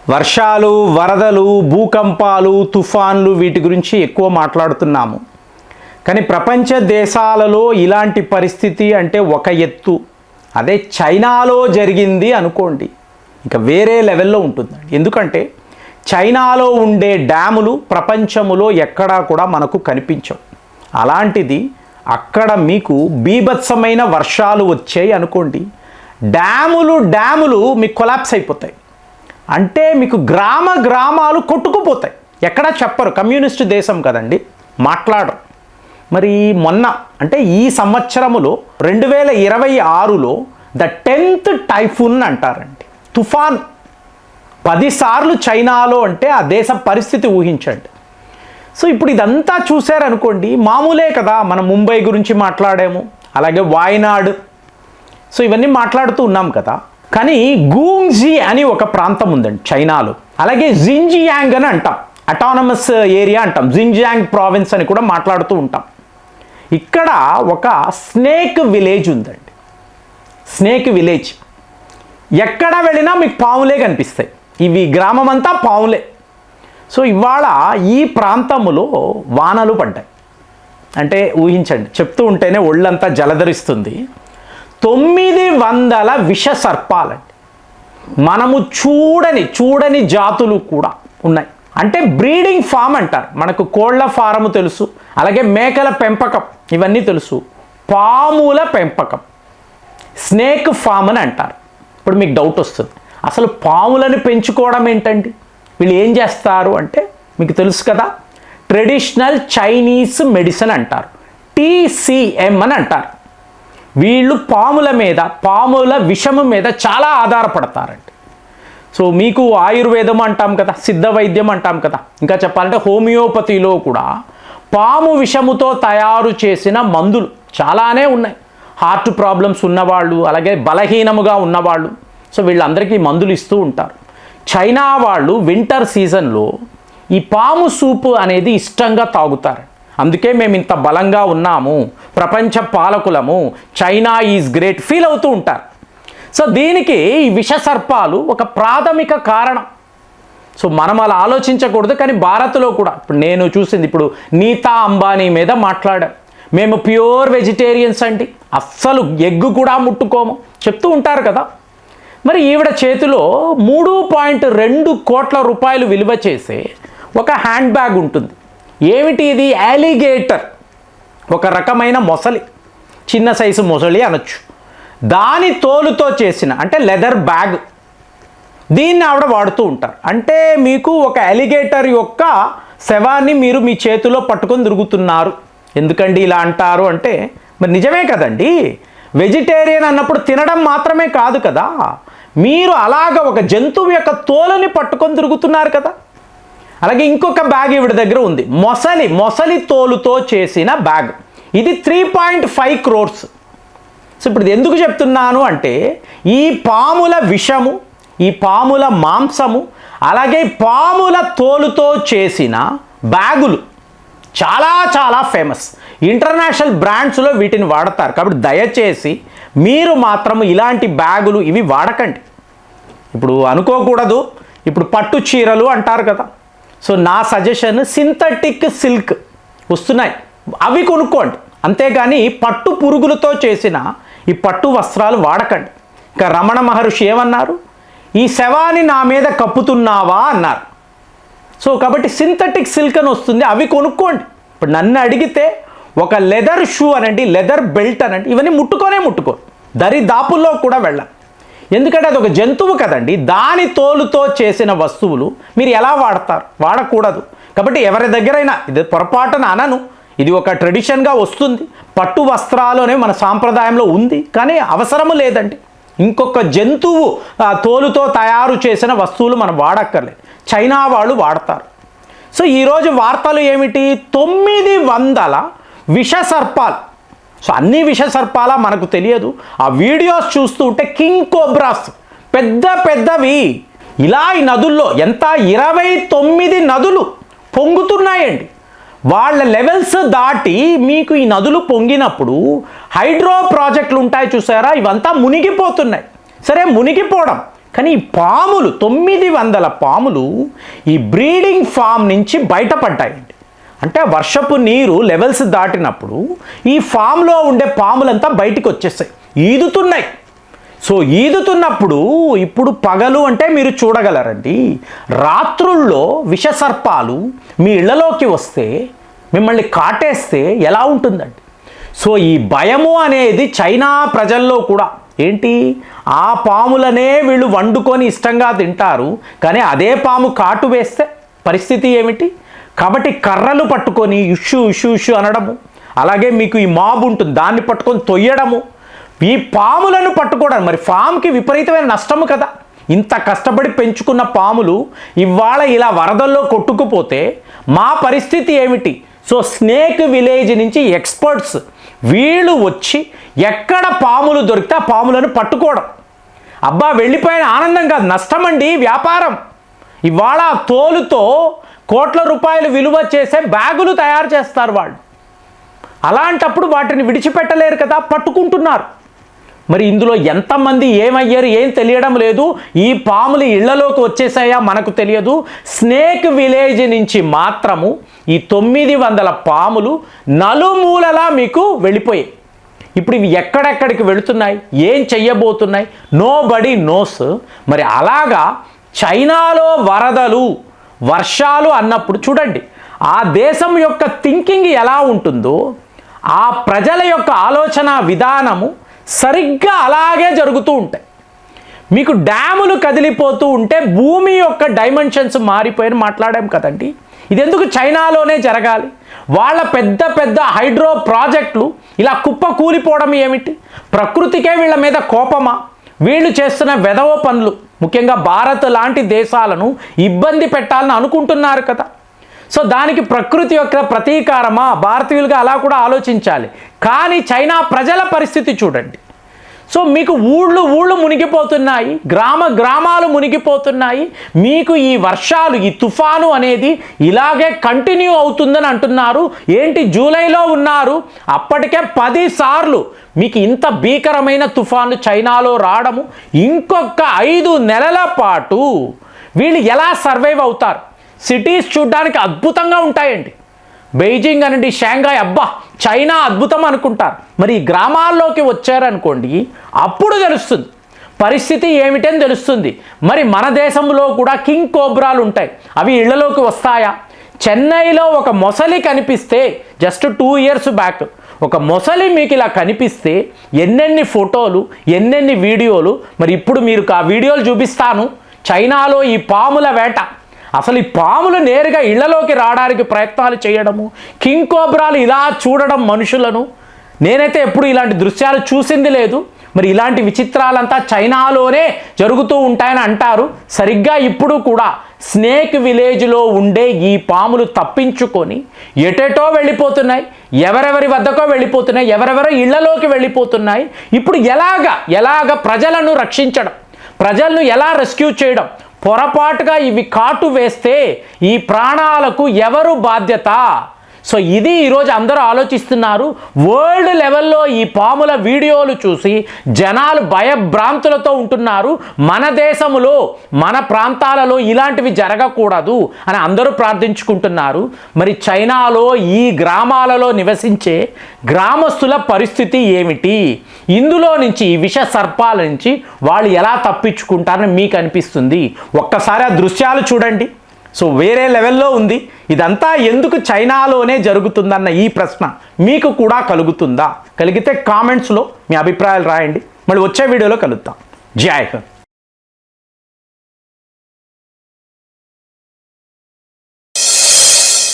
వర్షాలు, వరదలు, భూకంపాలు, తుఫాన్లు వీటి గురించి ఎక్కువ మాట్లాడుతున్నాము. కానీ ప్రపంచ దేశాలలో ఇలాంటి పరిస్థితి అంటే ఒక ఎత్తు. అదే చైనాలో జరిగింది అనుకోండి, ఇక వేరే లెవెల్లో ఉంటుందండి. ఎందుకంటే చైనాలో ఉండే డ్యాములు ప్రపంచములో ఎక్కడా కూడా మనకు కనిపించవు. అలాంటిది అక్కడ మీకు బీభత్సమైన వర్షాలు వచ్చాయి అనుకోండి, డ్యాములు మీకు కొలాప్స్ అయిపోతాయి. అంటే మీకు గ్రామాలు కొట్టుకుపోతాయి. ఎక్కడా చెప్పరు, కమ్యూనిస్టు దేశం కదండి, మాట్లాడరు. మరి మొన్న అంటే ఈ సంవత్సరములో 2026లో ద 10th టైఫూన్ అంటారండి, తుఫాన్. 10 సార్లు చైనాలో అంటే ఆ దేశ పరిస్థితి ఊహించండి. సో ఇప్పుడు ఇదంతా చూశారనుకోండి, మామూలే కదా. మనం ముంబై గురించి మాట్లాడాము, అలాగే వాయనాడ్, సో ఇవన్నీ మాట్లాడుతూ ఉన్నాం కదా. కానీ గూంగ్జీ అని ఒక ప్రాంతం ఉందండి చైనాలో. అలాగే జింజియాంగ్ అని అంటాం, అటానమస్ ఏరియా అంటాం, జింజియాంగ్ ప్రావిన్స్ అని కూడా మాట్లాడుతూ ఉంటాం. ఇక్కడ ఒక స్నేక్ విలేజ్ ఉందండి, స్నేక్ విలేజ్. ఎక్కడ వెళ్ళినా మీకు పాములే కనిపిస్తాయి. ఇవి గ్రామం అంతా పాములే. సో ఇవాళ ఈ ప్రాంతంలో వానలు పడ్డాయి. అంటే ఊహించండి, చెప్తూ ఉంటేనే ఒళ్ళంతా జలధరిస్తుంది. 900 విష సర్పాలండి. మనము చూడని జాతులు కూడా ఉన్నాయి. అంటే బ్రీడింగ్ ఫామ్ అంటారు. మనకు కోళ్ల ఫారము తెలుసు, అలాగే మేకల పెంపకం ఇవన్నీ తెలుసు. పాముల పెంపకం, స్నేక్ ఫామ్ అని అంటారు. ఇప్పుడు మీకు డౌట్ వస్తుంది, అసలు పాములను పెంచుకోవడం ఏంటండి, వీళ్ళు ఏం చేస్తారు అంటే మీకు తెలుసు కదా, ట్రెడిషనల్ చైనీస్ మెడిసిన్ అంటారు, TCM అని అంటారు. వీళ్ళు పాముల విషము మీద చాలా ఆధారపడతారండి. సో మీకు ఆయుర్వేదం అంటాం కదా, సిద్ధ వైద్యం అంటాం కదా, ఇంకా చెప్పాలంటే హోమియోపతిలో కూడా పాము విషముతో తయారు చేసిన మందులు చాలానే ఉన్నాయి. హార్ట్ ప్రాబ్లమ్స్ ఉన్నవాళ్ళు, అలాగే బలహీనముగా ఉన్నవాళ్ళు, సో వీళ్ళందరికీ మందులు ఇస్తూ ఉంటారు. చైనా వాళ్ళు వింటర్ సీజన్లో ఈ పాము సూపు అనేది ఇష్టంగా తాగుతారు. అందుకే మేము ఇంత బలంగా ఉన్నాము, ప్రపంచ పాలకులము, చైనా ఈజ్ గ్రేట్ ఫీల్ అవుతూ ఉంటారు. సో దీనికి ఈ విష సర్పాలు ఒక ప్రాథమిక కారణం. సో మనం అలా ఆలోచించకూడదు. కానీ భారత్లో కూడా ఇప్పుడు నేను చూసింది, ఇప్పుడు నీతా అంబానీ మీద మాట్లాడాం. మేము ప్యూర్ వెజిటేరియన్స్ అండి, అస్సలు ఎగ్గు కూడా ముట్టుకోము చెప్తూ ఉంటారు కదా. మరి ఈవిడ చేతిలో 3.2 కోట్ల రూపాయలు విలువ చేసే ఒక హ్యాండ్ బ్యాగ్ ఉంటుంది. ఏమిటి ఇది? అలిగేటర్, ఒక రకమైన మొసలి, చిన్న సైజు మొసలి అనొచ్చు. దాని తోలుతో చేసిన అంటే లెదర్ బ్యాగ్, దీన్ని ఆవిడ వాడుతూ ఉంటారు. అంటే మీకు ఒక అలిగేటర్ యొక్క శవాన్ని మీరు మీ చేతిలో పట్టుకొని తిరుగుతున్నారు. ఎందుకండి ఇలా అంటారు అంటే మరి నిజమే కదండి. వెజిటేరియన్ అన్నప్పుడు తినడం మాత్రమే కాదు కదా, మీరు అలాగ ఒక జంతువు యొక్క తోలుని పట్టుకొని తిరుగుతున్నారు కదా. అలాగే ఇంకొక బ్యాగ్ ఈవిడ దగ్గర ఉంది, మొసలి తోలుతో చేసిన బ్యాగ్. ఇది 3.5 crores. సో ఇప్పుడు ఇది ఎందుకు చెప్తున్నాను అంటే ఈ పాముల విషము, ఈ పాముల మాంసము, అలాగే పాముల తోలుతో చేసిన బ్యాగులు చాలా ఫేమస్. ఇంటర్నేషనల్ బ్రాండ్స్లో వీటిని వాడతారు. కాబట్టి దయచేసి మీరు మాత్రం ఇలాంటి బ్యాగులు ఇవి వాడకండి. ఇప్పుడు అనుకోకూడదు, ఇప్పుడు పట్టు చీరలు అంటారు కదా. సో నా సజెషన్ సింథటిక్ సిల్క్ వస్తున్నాయి, అవి కొనుక్కోండి. అంతేగాని పట్టు పురుగులతో చేసిన ఈ పట్టు వస్త్రాలు వాడకండి. ఇంకా రమణ మహర్షి ఏమన్నారు, ఈ శవాన్ని నా మీద కప్పుతున్నావా అన్నారు. సో కాబట్టి సింథటిక్ సిల్క్ అని వస్తుంది, అవి కొనుక్కోండి. ఇప్పుడు నన్ను అడిగితే ఒక లెదర్ షూ అనండి, లెదర్ బెల్ట్ అనండి, ఇవన్నీ ముట్టుకో దరిదాపుల్లో కూడా వెళ్ళండి. ఎందుకంటే అది ఒక జంతువు కదండి, దాని తోలుతో చేసిన వస్తువులు మీరు ఎలా వాడతారు? వాడకూడదు. కాబట్టి ఎవరి దగ్గరైనా, ఇది పొరపాటున అనను, ఇది ఒక ట్రెడిషన్గా వస్తుంది, పట్టు వస్త్రాలు అనేవి మన సాంప్రదాయంలో ఉంది, కానీ అవసరము లేదండి. ఇంకొక జంతువు తోలుతో తయారు చేసిన వస్తువులు మనం వాడక్కర్లేదు, చైనా వాళ్ళు వాడతారు. సో ఈరోజు వార్తలు ఏమిటి? 900 విష సర్పాలు. సో అన్ని విష సర్పాల మనకు తెలియదు. ఆ వీడియోస్ చూస్తూ ఉంటే కింగ్ కోబ్రాస్ పెద్దవి ఇలా ఈ నదుల్లో ఎంత 29 నదులు పొంగుతున్నాయండి. వాళ్ళ లెవెల్స్ దాటి మీకు ఈ నదులు పొంగినప్పుడు హైడ్రో ప్రాజెక్టులు ఉంటాయి చూసారా, ఇవంతా మునిగిపోతున్నాయి. సరే మునిగిపోవడం, కానీ ఈ పాములు 900 పాములు ఈ బ్రీడింగ్ ఫామ్ నుంచి బయటపడ్డాయండి. అంటే వర్షపు నీరు లెవెల్స్ దాటినప్పుడు ఈ ఫామ్లో ఉండే పాములంతా బయటికి వచ్చేస్తాయి, ఈదుతున్నాయి. సో ఈదుతున్నప్పుడు ఇప్పుడు పగలు అంటే మీరు చూడగలరండి, రాత్రుల్లో విషసర్పాలు మీ ఇళ్లలోకి వస్తే మిమ్మల్ని కాటేస్తే ఎలా ఉంటుందండి. సో ఈ భయము అనేది చైనా ప్రజల్లో కూడా ఏంటి, ఆ పాములనే వీళ్ళు వండుకొని ఇష్టంగా తింటారు, కానీ అదే పాము కాటు వేస్తే పరిస్థితి ఏమిటి. కాబట్టి కర్రలు పట్టుకొని ఇష్యూ ఇష్యూ ఇష్యూ అనడము, అలాగే మీకు ఈ మాబ్ ఉంటుంది దాన్ని పట్టుకొని తొయ్యడము, ఈ పాములను పట్టుకోవడం. మరి ఫామ్కి విపరీతమైన నష్టము కదా, ఇంత కష్టపడి పెంచుకున్న పాములు ఇవాళ ఇలా వరదల్లో కొట్టుకుపోతే మా పరిస్థితి ఏమిటి. సో స్నేక్ విలేజ్ నుంచి ఎక్స్పర్ట్స్ వీళ్ళు వచ్చి ఎక్కడ పాములు దొరికితే ఆ పాములను పట్టుకోవడం. అబ్బా వెళ్ళిపోయిన ఆనందం కాదు, నష్టం అండి, వ్యాపారం. ఇవాళ తోలుతో కోట్ల రూపాయలు విలువ చేసే బ్యాగులు తయారు చేస్తారు వాళ్ళు. అలాంటప్పుడు వాటిని విడిచిపెట్టలేరు కదా, పట్టుకుంటున్నారు. మరి ఇందులో ఎంతమంది ఏమయ్యారు ఏం తెలియడం లేదు. ఈ పాములు ఇళ్లలోకి వచ్చేసాయా మనకు తెలియదు. స్నేక్ విలేజ్ నుంచి మాత్రము ఈ 900 పాములు నలుమూలలా మీకు వెళ్ళిపోయాయి. ఇప్పుడు ఇవి ఎక్కడెక్కడికి వెళుతున్నాయి, ఏం చెయ్యబోతున్నాయి, నో బడీ నోస్. మరి అలాగా చైనాలో వరదలు వర్షాలు అన్నప్పుడు చూడండి ఆ దేశం యొక్క థింకింగ్ ఎలా ఉంటుందో, ఆ ప్రజల యొక్క ఆలోచన విధానము సరిగ్గా అలాగే జరుగుతూ ఉంటాయి. మీకు డ్యాములు కదిలిపోతూ ఉంటే భూమి యొక్క డైమెన్షన్స్ మారిపోయిన మాట్లాడాం కదండి. ఇది ఎందుకు చైనాలోనే జరగాలి. వాళ్ళ పెద్ద పెద్ద హైడ్రో ప్రాజెక్టులు ఇలా కుప్ప కూలిపోవడం ఏమిటి. ప్రకృతికే వీళ్ళ మీద కోపమా. వీళ్ళు చేస్తున్న వెధవ పనులు ముఖ్యంగా భారత్ లాంటి దేశాలను ఇబ్బంది పెట్టాలని అనుకుంటున్నారు కదా. సో దానికి ప్రకృతి యొక్క ప్రతీకారమా, భారతీయులుగా అలా కూడా ఆలోచించాలి. కానీ చైనా ప్రజల పరిస్థితి చూడండి. సో మీకు ఊళ్ళు మునిగిపోతున్నాయి, గ్రామాలు మునిగిపోతున్నాయి. మీకు ఈ వర్షాలు ఈ తుఫాను అనేది ఇలాగే కంటిన్యూ అవుతుందని అంటున్నారు. ఏంటి జూలైలో ఉన్నారు, అప్పటికే 10 సార్లు మీకు ఇంత భీకరమైన తుఫాను చైనాలో రావడము. ఇంకొక 5 నెలల పాటు వీళ్ళు ఎలా సర్వైవ్ అవుతారు. సిటీస్ చూడ్డానికి అద్భుతంగా ఉంటాయండి, బెయిజింగ్ అనండి, షాంఘాయ్, అబ్బా చైనా అద్భుతం అనుకుంటారు. మరి ఈ గ్రామాల్లోకి వచ్చారనుకోండి అప్పుడు తెలుస్తుంది పరిస్థితి ఏమిటని తెలుస్తుంది. మరి మన దేశంలో కూడా కింగ్ కోబ్రాలు ఉంటాయి, అవి ఇళ్లలోకి వస్తాయా. చెన్నైలో ఒక మొసలి కనిపిస్తే జస్ట్ 2 years బ్యాక్ ఒక మొసలి మీకు ఇలా కనిపిస్తే ఎన్నెన్ని ఫోటోలు ఎన్నెన్ని వీడియోలు. మరి ఇప్పుడు మీరు ఆ వీడియోలు చూపిస్తాను. చైనాలో ఈ పాముల వేట, అసలు ఈ పాములు నేరుగా ఇళ్లలోకి రావడానికి ప్రయత్నాలు చేయడము, కింగ్ కోబ్రాలు ఇలా చూడడం మనుషులను. నేనైతే ఎప్పుడు ఇలాంటి దృశ్యాలు చూసింది లేదు. మరి ఇలాంటి విచిత్రాలంతా చైనాలోనే జరుగుతూ ఉంటాయని అంటారు. సరిగ్గా ఇప్పుడు కూడా స్నేక్ విలేజ్లో ఉండే ఈ పాములు తప్పించుకొని ఎటెటో వెళ్ళిపోతున్నాయి, ఎవరెవరి వద్దకో వెళ్ళిపోతున్నాయి, ఎవరెవరో ఇళ్లలోకి వెళ్ళిపోతున్నాయి. ఇప్పుడు ఎలాగ ప్రజలను రక్షించడం, ప్రజలను ఎలా రెస్క్యూ చేయడం. పొరపాటుగా ఇవి కాటు వేస్తే ఈ ప్రాణాలకు ఎవరు బాధ్యత. సో ఇది ఈరోజు అందరూ ఆలోచిస్తున్నారు. వరల్డ్ లెవెల్లో ఈ పాముల వీడియోలు చూసి జనాలు భయభ్రాంతులతో ఉంటున్నారు. మన దేశంలో మన ప్రాంతాలలో ఇలాంటివి జరగకూడదు అని అందరూ ప్రార్థించుకుంటున్నారు. మరి చైనాలో ఈ గ్రామాలలో నివసించే గ్రామస్తుల పరిస్థితి ఏమిటి, ఇందులో నుంచి ఈ విష సర్పాల నుంచి వాళ్ళు ఎలా తప్పించుకుంటారని మీకు అనిపిస్తుంది. ఒక్కసారి ఆ దృశ్యాలు చూడండి. సో వేరే లెవెల్లో ఉంది. ఇదంతా ఎందుకు చైనాలోనే జరుగుతుందన్న ఈ ప్రశ్న మీకు కూడా కలుగుతుందా? కలిగితే కామెంట్స్లో మీ అభిప్రాయాలు రాయండి. మళ్ళీ వచ్చే వీడియోలో కలుద్దాం. జై హింద్.